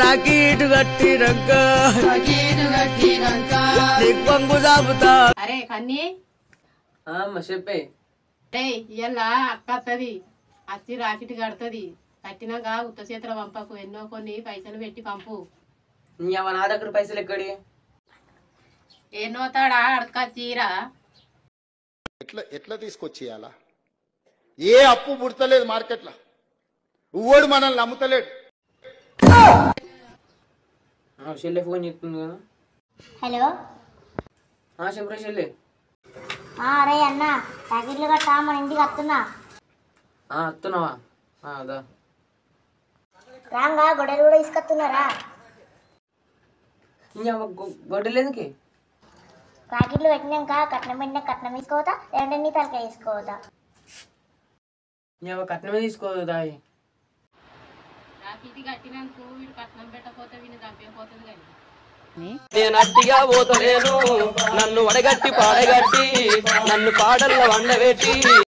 రాకీటు కట్టినాక నీకు పంగు దాపుతా. అరే కన్నీ చెప్పే ఇయ్యాల అక్క వస్తుంది వచ్చి రాకెట్ కడుతుంది కట్టినాక ఉత్త చేతుల పంపకు ఎన్నో కొన్ని పైసలు పెట్టి పంపు. నా దగ్గర పైసలు ఎక్కడి ఎన్నో తాడా అడక చీర ఎట్లా తీసుకొచ్చేయాలా? ఏ అప్పు పుడతలేదు మార్కెట్లో, ఉవ్వడు మనల్ని నమ్ముతలేడు. చెల్లె ఫోన్ చెప్తుంది కదా. హలో చెప్పరా చెల్లె. అరే అన్న ప్యాకెట్లు గట్టా మన ఇంటికి వస్తున్నా. వస్తున్నావా? అదా రాంగా గొడవలు కూడా తీసుకొస్తున్నారా? గొడ్డలేదుకి ప్యాకెట్లు పెట్టినాక కట్నం కట్నం తీసుకోవతా లేదంటే నీ తలకాయ తీసుకోవతా? కట్నమే తీసుకోదా. రాకెట్ కట్టినాక వీడు కట్నం పెట్టకపోతే వీని చంపేపోతుంది కానీ నేను అట్టిగా పోతలేను, నన్ను వడగట్టి పాడగట్టి నన్ను పాడల్లో వండబెట్టి